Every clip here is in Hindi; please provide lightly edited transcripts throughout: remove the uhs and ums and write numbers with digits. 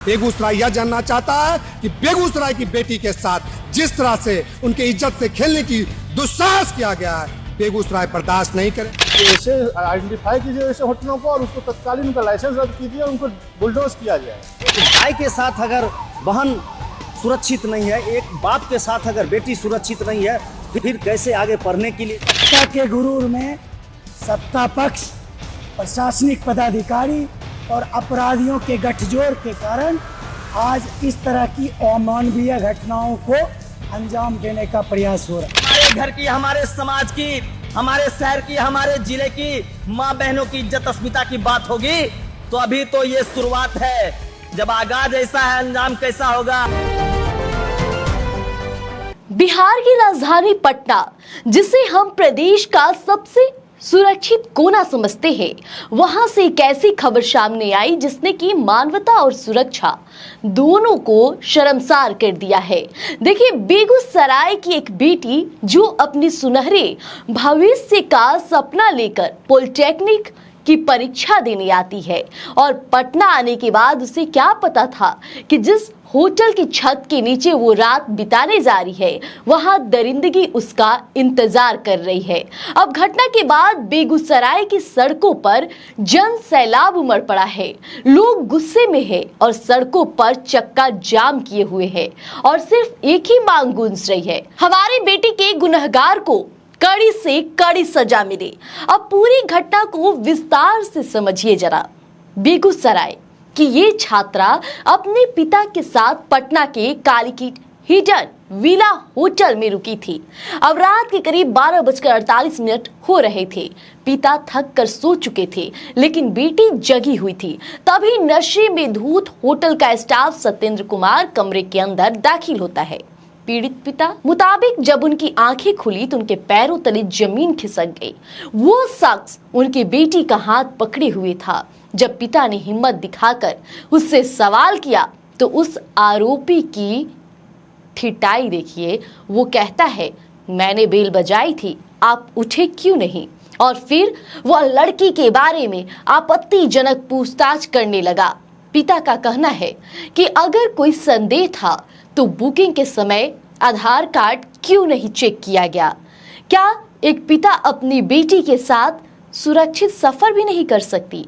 बेगूसराय यह जानना चाहता है कि बेगूसराय की बेटी के साथ जिस तरह से उनके इज्जत से खेलने की दुस्साहस किया गया है, बेगूसराय बर्दाश्त नहीं करे। ऐसे आइडेंटिफाई कीजिए ऐसे होटलों को और उसको तत्कालीन उनका लाइसेंस रद्द कीजिए और उनको बुलडोज किया जाए। भाई के साथ अगर बहन सुरक्षित नहीं है, एक बाप के साथ अगर बेटी सुरक्षित नहीं है, फिर कैसे आगे पढ़ने के लिए। सत्ता के गुरूर में सत्ता पक्ष, प्रशासनिक पदाधिकारी और अपराधियों के गठजोड़ के कारण आज इस तरह की अमानवीय घटनाओं को अंजाम देने का प्रयास हो रहा है। हमारे घर की, हमारे समाज की, हमारे शहर की, हमारे जिले की माँ बहनों की इज्जत अस्मिता की बात होगी तो अभी तो ये शुरुआत है। जब आगाज ऐसा है, अंजाम कैसा होगा। बिहार की राजधानी पटना, जिसे हम प्रदेश का सबसे सुरक्षित कोना समझते हैं, वहां से एक ऐसी खबर सामने आई जिसने की मानवता और सुरक्षा दोनों को शर्मसार कर दिया है। देखिए, बेगूसराय की एक बेटी जो अपनी सुनहरे भविष्य का सपना लेकर पॉलिटेक्निक की परीक्षा देने आती है और पटना आने के बाद उसे क्या पता था कि जिस होटल की छत के नीचे वो रात बिताने जा रही है, वहां दरिंदगी उसका इंतजार कर रही है। अब घटना के बाद बेगूसराय की सड़कों पर जन सैलाब उमड़ पड़ा है। लोग गुस्से में हैं और सड़कों पर चक्का जाम किए हुए हैं और सिर्फ एक ही मांग गूंज रही है, हमारी बेटी के गुनहगार को कड़ी से कड़ी सजा मिले। अब पूरी घटना को विस्तार से समझिए जरा। बेगूसराय कि ये छात्रा अपने पिता के साथ पटना के कालीकीट हिडन विला होटल में रुकी थी। अब रात के करीब 12:48 हो रहे थे। पिता थक कर सो चुके थे, लेकिन बेटी जगी हुई थी। तभी नशे में धूत होटल का स्टाफ सत्येंद्र कुमार कमरे के अंदर दाखिल होता है। पीड़ित पिता मुताबिक जब उनकी आंखें खुली तो उनके पैरों तले जमीन खिसक गई। वो शख्स उनकी बेटी का हाथ पकड़े हुए था। जब पिता ने हिम्मत दिखाकर उससे सवाल किया तो उस आरोपी की ठिठाई देखिए। वो कहता है, मैंने बेल बजाई थी, आप उठे क्यों नहीं? और फिर वह लड़की के बारे में आपत्तिजनक पूछताछ करने लगा। पिता का कहना है कि अगर कोई संदेह था तो बुकिंग के समय आधार कार्ड क्यों नहीं चेक किया गया? क्या एक पिता अपनी बेटी के साथ सुरक्षित सफर भी नहीं कर सकती?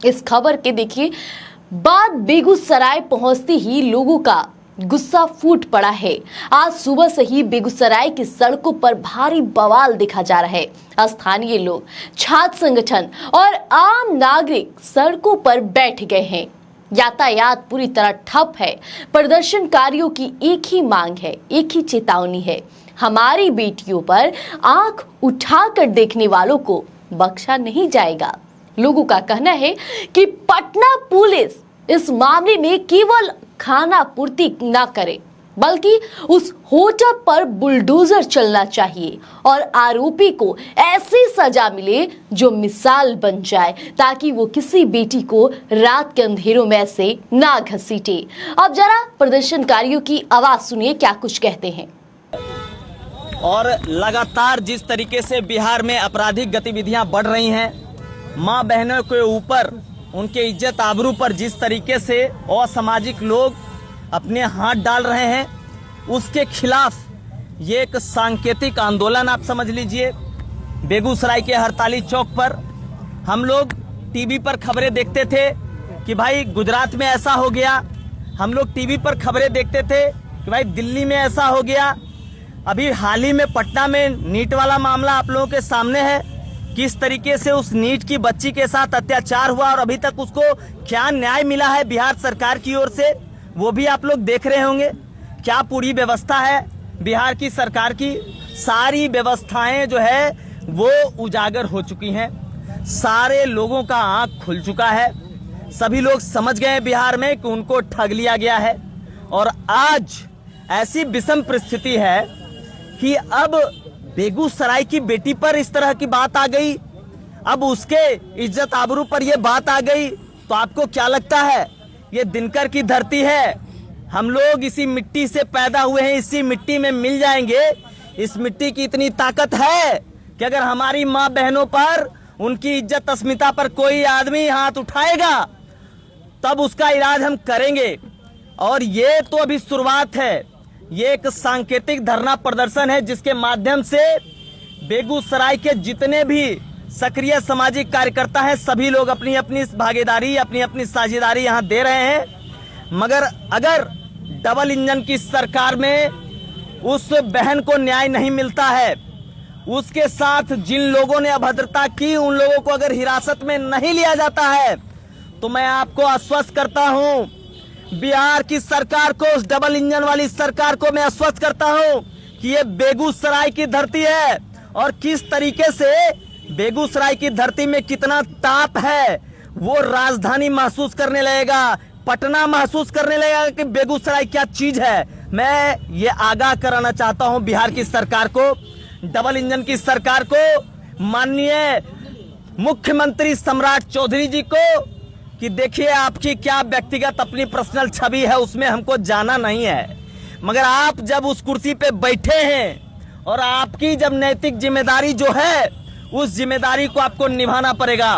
इस खबर के देखिए बाद बेगूसराय पहुंचते ही लोगों का गुस्सा फूट पड़ा है। आज सुबह से ही बेगूसराय की सड़कों पर भारी बवाल देखा जा रहा है। स्थानीय लोग, छात्र संगठन और आम नागरिक सड़कों पर बैठ गए हैं। यातायात पूरी तरह ठप है। प्रदर्शनकारियों की एक ही मांग है, एक ही चेतावनी है, हमारी बेटियों पर आंख उठाकर देखने वालों को बख्शा नहीं जाएगा। लोगों का कहना है कि पटना पुलिस इस मामले में केवल खाना पूर्ति न करे, बल्कि उस होटल पर बुलडोजर चलना चाहिए और आरोपी को ऐसी सजा मिले जो मिसाल बन जाए, ताकि वो किसी बेटी को रात के अंधेरों में ऐसे ना घसीटे। अब जरा प्रदर्शनकारियों की आवाज सुनिए, क्या कुछ कहते हैं। और लगातार जिस तरीके से बिहार में आपराधिक गतिविधियां बढ़ रही हैं, माँ बहनों के ऊपर, उनके इज्जत आबरू पर जिस तरीके से असामाजिक लोग अपने हाथ डाल रहे हैं, उसके खिलाफ ये एक सांकेतिक आंदोलन आप समझ लीजिए। बेगूसराय के हड़ताली चौक पर हम लोग टीवी पर खबरें देखते थे कि भाई गुजरात में ऐसा हो गया, हम लोग टीवी पर खबरें देखते थे कि भाई दिल्ली में ऐसा हो गया। अभी हाल ही में पटना में नीट वाला मामला आप लोगों के सामने है, किस तरीके से उस नीट की बच्ची के साथ अत्याचार हुआ और अभी तक उसको क्या न्याय मिला है बिहार सरकार की ओर से, वो भी आप लोग देख रहे होंगे। क्या पूरी व्यवस्था है बिहार की सरकार की, सारी व्यवस्थाएं जो है वो उजागर हो चुकी हैं। सारे लोगों का आंख खुल चुका है। सभी लोग समझ गए बिहार में कि उनको ठग लिया गया है। और आज ऐसी विषम परिस्थिति है कि अब बेगूसराय की बेटी पर इस तरह की बात आ गई, अब उसके इज्जत आबरू पर यह बात आ गई, तो आपको क्या लगता है ये दिनकर की धरती है? हम लोग इसी मिट्टी से पैदा हुए हैं, इसी मिट्टी में मिल जाएंगे। इस मिट्टी की इतनी ताकत है कि अगर हमारी माँ बहनों पर, उनकी इज्जत अस्मिता पर कोई आदमी हाथ उठाएगा तब उसका इलाज हम करेंगे। और ये तो अभी शुरुआत है, ये एक सांकेतिक धरना प्रदर्शन है जिसके माध्यम से बेगूसराय के जितने भी सक्रिय सामाजिक कार्यकर्ता हैं सभी लोग अपनी अपनी भागीदारी, अपनी अपनी साझेदारी यहाँ दे रहे हैं। मगर अगर डबल इंजन की सरकार में उस बहन को न्याय नहीं मिलता है, उसके साथ जिन लोगों ने अभद्रता की उन लोगों को अगर हिरासत में नहीं लिया जाता है, तो मैं आपको आश्वस्त करता हूं, बिहार की सरकार को, उस डबल इंजन वाली सरकार को मैं आश्वस्त करता हूं कि ये बेगूसराय की धरती है और किस तरीके से बेगूसराय की धरती में कितना ताप है वो राजधानी महसूस करने लगेगा, पटना महसूस करने लगेगा कि बेगूसराय क्या चीज है। मैं ये आगाह कराना चाहता हूं बिहार की सरकार को, डबल इंजन की सरकार को, माननीय मुख्यमंत्री सम्राट चौधरी जी को, कि देखिए आपकी क्या व्यक्तिगत अपनी पर्सनल छवि है उसमें हमको जाना नहीं है, मगर आप जब उस कुर्सी पे बैठे हैं और आपकी जब नैतिक जिम्मेदारी जो है उस जिम्मेदारी को आपको निभाना पड़ेगा।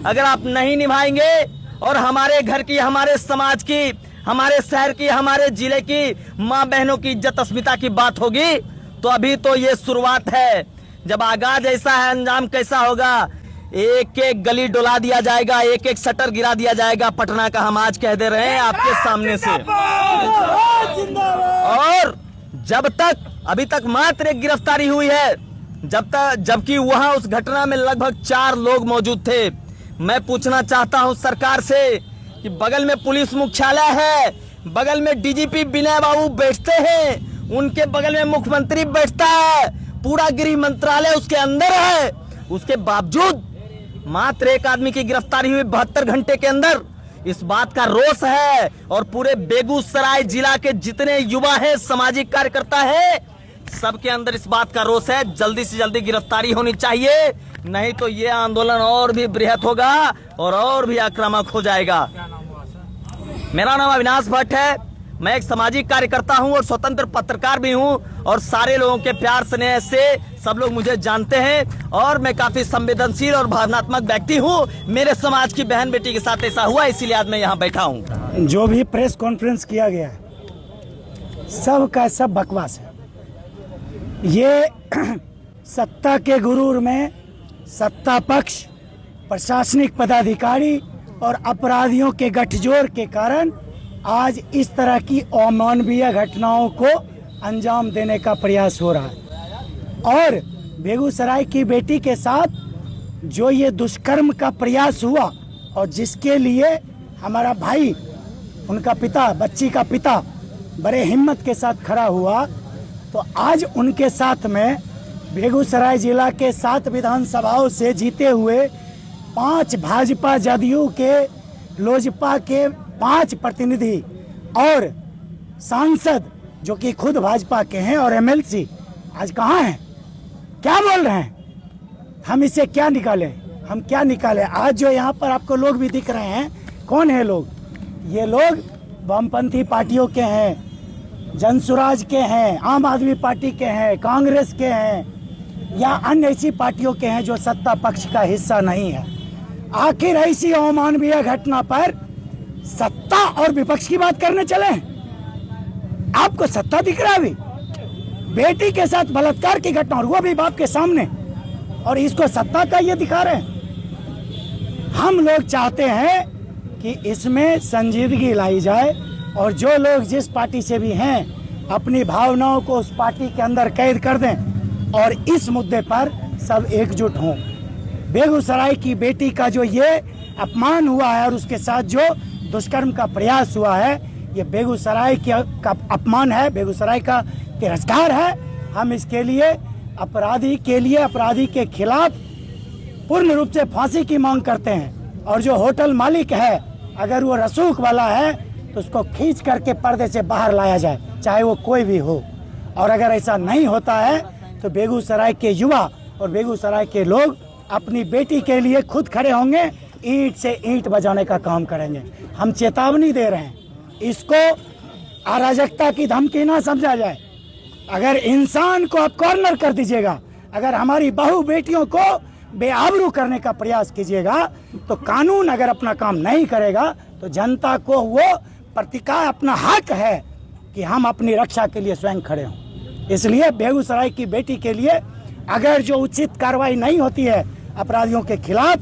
अगर आप नहीं निभाएंगे और हमारे घर की, हमारे समाज की, हमारे शहर की, हमारे जिले की माँ बहनों की इज्जत अस्मिता की बात होगी, तो अभी तो ये शुरुआत है। जब आगाज ऐसा है, अंजाम कैसा होगा। एक एक गली डुला दिया जाएगा, एक एक शटर गिरा दिया जाएगा पटना का, हम आज कह दे रहे हैं आपके सामने से। और जब तक, अभी तक मात्र एक गिरफ्तारी हुई है, जबकि वहां उस घटना में लगभग 4 लोग मौजूद थे। मैं पूछना चाहता हूं सरकार से कि बगल में पुलिस मुख्यालय है, बगल में डीजीपी विनय बाबू बैठते हैं, उनके बगल में मुख्यमंत्री बैठता है, पूरा गृह मंत्रालय उसके अंदर है, उसके बावजूद मात्र एक आदमी की गिरफ्तारी हुई 72 घंटे के अंदर। इस बात का रोष है और पूरे बेगूसराय जिला के जितने युवा हैं, सामाजिक कार्यकर्ता हैं, सबके अंदर इस बात का रोष है। जल्दी से जल्दी गिरफ्तारी होनी चाहिए, नहीं तो ये आंदोलन और भी बृहत होगा और भी आक्रामक हो जाएगा। मेरा नाम अविनाश भट्ट है, मैं एक सामाजिक कार्यकर्ता हूं और स्वतंत्र पत्रकार भी हूं और सारे लोगों के प्यार स्नेह से सब लोग मुझे जानते हैं और मैं काफी संवेदनशील और भावनात्मक व्यक्ति हूं। मेरे समाज की बहन बेटी के साथ ऐसा हुआ, इसीलिए आज मैं यहाँ बैठा हूँ। जो भी प्रेस कॉन्फ्रेंस किया गया है सब का सब बकवास है। ये सत्ता के गुरूर में सत्ता पक्ष, प्रशासनिक पदाधिकारी और अपराधियों के गठजोड़ के कारण आज इस तरह की अमानवीय घटनाओं को अंजाम देने का प्रयास हो रहा है। और बेगूसराय की बेटी के साथ जो ये दुष्कर्म का प्रयास हुआ और जिसके लिए हमारा भाई, उनका पिता, बच्ची का पिता बड़े हिम्मत के साथ खड़ा हुआ, तो आज उनके साथ में बेगूसराय जिला के 7 विधानसभाओं से जीते हुए 5 भाजपा जदयू के, लोजपा के 5 प्रतिनिधि और सांसद जो कि खुद भाजपा के हैं और एमएलसी आज कहाँ हैं? क्या बोल रहे हैं? हम इसे क्या निकालें? हम क्या निकालें? आज जो यहाँ पर आपको लोग भी दिख रहे हैं, कौन है लोग? ये लोग वामपंथी पार्टियों के हैं, जनसुराज के हैं, आम आदमी पार्टी के हैं, कांग्रेस के हैं या अन्य ऐसी पार्टियों के हैं जो सत्ता पक्ष का हिस्सा नहीं है। आखिर ऐसी अमानवीय घटना पर सत्ता और विपक्ष की बात करने चले? आपको सत्ता दिख रहा है? अभी बेटी के साथ बलात्कार की घटना और वो भी बाप के सामने, और इसको सत्ता का ये दिखा रहे हैं। हम लोग चाहते हैं कि इसमें संजीदगी लाई जाए और जो लोग जिस पार्टी से भी हैं अपनी भावनाओं को उस पार्टी के अंदर कैद कर दें और इस मुद्दे पर सब एकजुट हों। बेगूसराय की बेटी का जो ये अपमान हुआ है और उसके साथ जो दुष्कर्म का प्रयास हुआ है, ये बेगूसराय का अपमान है, बेगूसराय का तिरस्कार है। हम इसके लिए अपराधी के खिलाफ पूर्ण रूप से फांसी की मांग करते हैं। और जो होटल मालिक है, अगर वो रसूख वाला है तो उसको खींच करके पर्दे से बाहर लाया जाए, चाहे वो कोई भी हो। और अगर ऐसा नहीं होता है तो बेगूसराय के युवा और बेगूसराय के लोग अपनी बेटी के लिए खुद खड़े होंगे, ईंट से ईंट बजाने का काम करेंगे। हम चेतावनी दे रहे हैं, इसको अराजकता की धमकी ना समझा जाए। अगर इंसान को आप कॉर्नर कर दीजिएगा, अगर हमारी बहू बेटियों को बेआबरू करने का प्रयास कीजिएगा, तो कानून अगर अपना काम नहीं करेगा तो जनता को वो प्रतिकार अपना हक है कि हम अपनी रक्षा के लिए स्वयं खड़े हों। इसलिए बेगूसराय की बेटी के लिए अगर जो उचित कार्रवाई नहीं होती है अपराधियों के खिलाफ,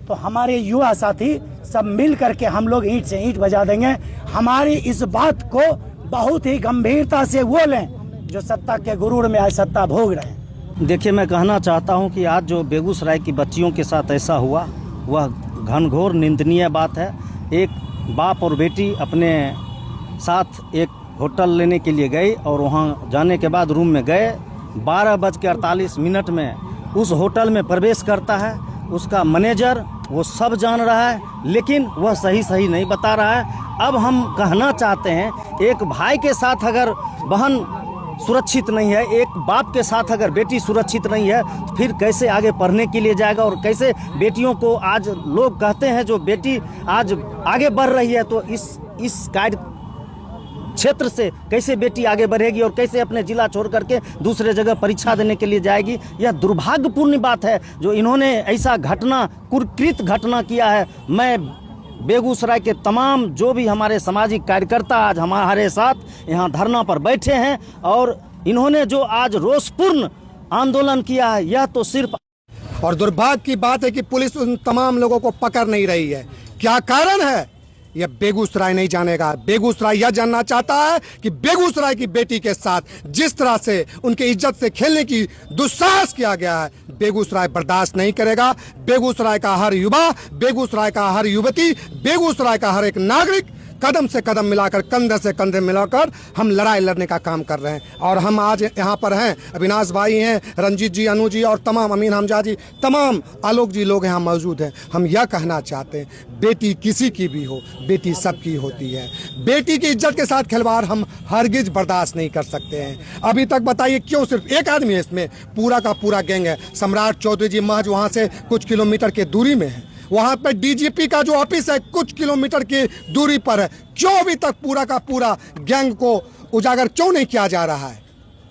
तो हमारे युवा साथी सब मिल करके हम लोग ईंट से ईंट बजा देंगे। हमारी इस बात को बहुत ही गंभीरता से वो लें जो सत्ता के गुरूर में आज सत्ता भोग रहे हैं। देखिए, मैं कहना चाहता हूं कि आज जो बेगूसराय की बच्चियों के साथ ऐसा हुआ वह घनघोर निंदनीय बात है। एक बाप और बेटी अपने साथ एक होटल लेने के लिए गए और वहां जाने के बाद रूम में गए, 12:48 में उस होटल में प्रवेश करता है उसका मैनेजर। वो सब जान रहा है लेकिन वह सही नहीं बता रहा है। अब हम कहना चाहते हैं, एक भाई के साथ अगर बहन सुरक्षित नहीं है, एक बाप के साथ अगर बेटी सुरक्षित नहीं है, तो फिर कैसे आगे पढ़ने के लिए जाएगा और कैसे बेटियों को आज लोग कहते हैं जो बेटी आज आगे बढ़ रही है, तो इस कार्य क्षेत्र से कैसे बेटी आगे बढ़ेगी और कैसे अपने जिला छोड़ करके दूसरे जगह परीक्षा देने के लिए जाएगी। यह दुर्भाग्यपूर्ण बात है जो इन्होंने ऐसा घटना, कुकृत घटना किया है। मैं बेगूसराय के तमाम जो भी हमारे सामाजिक कार्यकर्ता आज हमारे साथ यहाँ धरना पर बैठे हैं और इन्होंने जो आज रोषपूर्ण आंदोलन किया है, यह तो सिर्फ और दुर्भाग्य की बात है कि पुलिस उन तमाम लोगों को पकड़ नहीं रही है। क्या कारण है यह बेगूसराय नहीं जानेगा। बेगूसराय यह जानना चाहता है कि बेगूसराय की बेटी के साथ जिस तरह से उनके इज्जत से खेलने की दुस्साहस किया गया है, बेगूसराय बर्दाश्त नहीं करेगा। बेगूसराय का हर युवा, बेगूसराय का हर युवती, बेगूसराय का हर एक नागरिक कदम से कदम मिलाकर, कंधे से कंधे मिलाकर हम लड़ाई लड़ने का काम कर रहे हैं। और हम आज यहाँ पर हैं, अविनाश भाई हैं, रंजीत जी, अनु जी और तमाम अमीन हमजा जी, तमाम आलोक जी लोग यहाँ मौजूद हैं। हम यह कहना चाहते हैं, बेटी किसी की भी हो, बेटी सबकी होती है। बेटी की इज्जत के साथ खिलवाड़ हम हरगिज बर्दाश्त नहीं कर सकते हैं। अभी तक बताइए क्यों सिर्फ एक आदमी है इसमें, पूरा का पूरा गैंग है। सम्राट चौधरी जी महज वहाँ से कुछ किलोमीटर की दूरी में है, वहां पर डीजीपी का जो ऑफिस है कुछ किलोमीटर की दूरी पर है। क्यों अभी तक पूरा का पूरा गैंग को उजागर क्यों नहीं किया जा रहा है?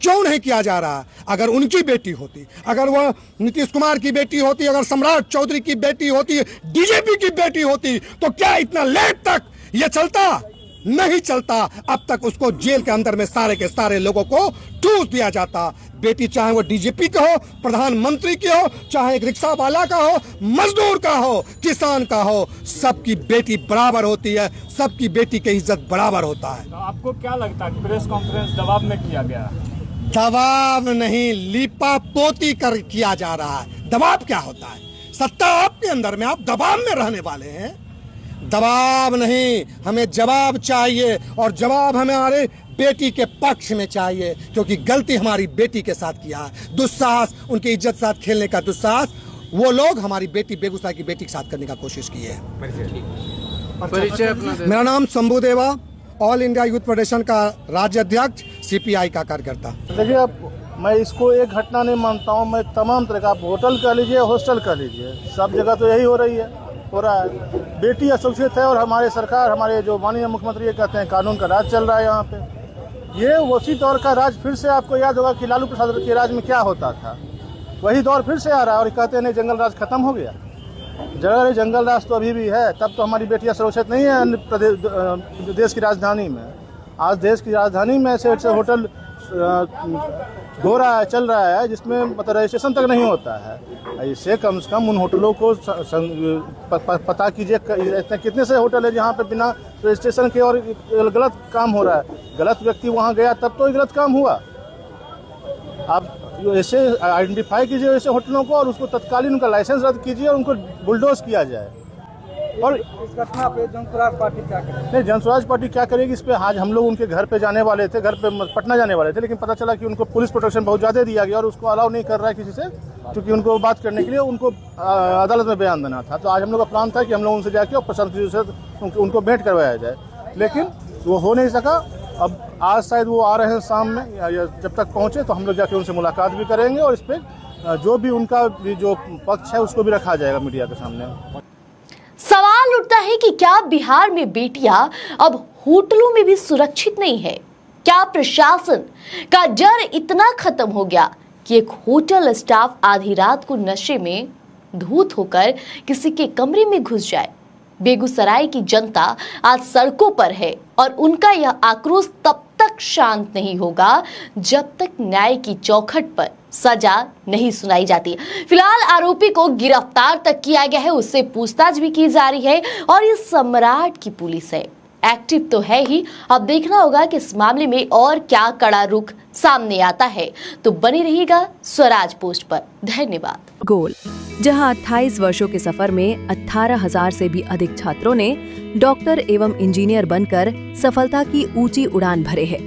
क्यों नहीं किया जा रहा? अगर उनकी बेटी होती, अगर वह नीतीश कुमार की बेटी होती, अगर सम्राट चौधरी की बेटी होती, डीजीपी की बेटी होती, तो क्या इतना लेट तक ये चलता? नहीं चलता। अब तक उसको जेल के अंदर में सारे के सारे लोगों को ठूस दिया जाता। बेटी चाहे वो डीजीपी का हो, प्रधानमंत्री की हो, चाहे एक रिक्शा वाला का हो, मजदूर का हो, किसान का हो, सबकी बेटी बराबर होती है, सबकी बेटी की इज्जत बराबर होता है। तो आपको क्या लगता है प्रेस कॉन्फ्रेंस दबाव में किया गया? दबाव नहीं, लीपा पोती कर किया जा रहा है। दबाव क्या होता है? सत्ता आपके अंदर में, आप दबाव में रहने वाले हैं। दबाव नहीं, हमें जवाब चाहिए और जवाब हमारे बेटी के पक्ष में चाहिए, क्योंकि गलती हमारी बेटी के साथ किया है। दुस्साहस, उनकी इज्जत साथ खेलने का दुस्साहस वो लोग हमारी बेटी, बेगूसराय की बेटी के साथ करने का कोशिश की है। मेरा नाम शंभू देवा, ऑल इंडिया यूथ फेडरेशन का राज्य अध्यक्ष, सीपीआई का कार्यकर्ता। देखिए, अब मैं इसको एक घटना नहीं मानता हूँ। मैं तमाम तरह का, आप होटल कह लीजिए, हॉस्टल कह लीजिए, सब जगह तो यही हो रहा है। बेटी असुरक्षित है और हमारे सरकार, हमारे जो माननीय मुख्यमंत्री ये कहते हैं कानून का राज चल रहा है यहाँ पे। ये उसी दौर का राज फिर से, आपको याद होगा कि लालू प्रसाद के राज में क्या होता था, वही दौर फिर से आ रहा है। और कहते हैं नहीं, जंगल राज खत्म हो गया। जगह जंगल राज तो अभी भी है। तब तो हमारी बेटियाँ सुरक्षित नहीं है देश की राजधानी में। आज देश की राजधानी में ऐसे होटल हो रहा है, चल रहा है, जिसमें मतलब रजिस्ट्रेशन तक नहीं होता है। इससे कम से कम उन होटलों को पता कीजिए, इतने कितने से होटल है जहाँ पे बिना रजिस्ट्रेशन के और गलत काम हो रहा है। गलत व्यक्ति वहाँ गया तब तो गलत काम हुआ। आप ऐसे आइडेंटिफाई कीजिए ऐसे होटलों को और उसको तत्कालीन उनका लाइसेंस रद्द कीजिए और उनको बुलडोज किया जाए। और इस घटना पे जनस्वराज पार्टी क्या करेगी? नहीं, जनस्वराज पार्टी क्या करेगी इस पे? आज हम लोग उनके घर पे जाने वाले थे, घर पे पटना जाने वाले थे, लेकिन पता चला कि उनको पुलिस प्रोटेक्शन बहुत ज़्यादा दिया गया और उसको अलाउ नहीं कर रहा है किसी से, क्योंकि उनको बात करने के लिए उनको अदालत में बयान देना था। तो आज हम लोग का प्लान था कि हम लोग उनसे जाके और प्रशांत से उनको भेंट करवाया जाए, लेकिन वो हो नहीं सका। अब आज शायद वो आ रहे हैं शाम में, या जब तक पहुँचे तो हम लोग जाके उनसे मुलाकात भी करेंगे और इस पर जो भी उनका जो पक्ष है उसको भी रखा जाएगा मीडिया के सामने। सवाल उठता है कि क्या बिहार में बेटियां अब होटलों में भी सुरक्षित नहीं है? क्या प्रशासन का डर इतना खत्म हो गया कि एक होटल स्टाफ आधी रात को नशे में धूत होकर किसी के कमरे में घुस जाए? बेगूसराय की जनता आज सड़कों पर है और उनका यह आक्रोश तब तक शांत नहीं होगा जब तक न्याय की चौखट पर सजा नहीं सुनाई जाती। फिलहाल आरोपी को गिरफ्तार तक किया गया है, उससे पूछताछ भी की जा रही है और ये सम्राट की पुलिस है, एक्टिव तो है ही। अब देखना होगा कि इस मामले में और क्या कड़ा रुख सामने आता है। तो बनी रहिएगा स्वराज पोस्ट पर। धन्यवाद। गोल, जहां 28 वर्षों के सफर में 18,000 से भी अधिक छात्रों ने डॉक्टर एवं इंजीनियर बनकर सफलता की ऊंची उड़ान भरे है,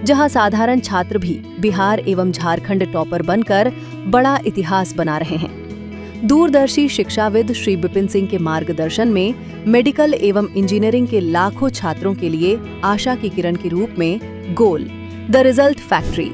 जहां साधारण छात्र भी बिहार एवं झारखंड टॉपर बनकर बड़ा इतिहास बना रहे हैं। दूरदर्शी शिक्षाविद श्री विपिन सिंह के मार्गदर्शन में मेडिकल एवं इंजीनियरिंग के लाखों छात्रों के लिए आशा की किरण के रूप में गोल, द रिजल्ट फैक्ट्री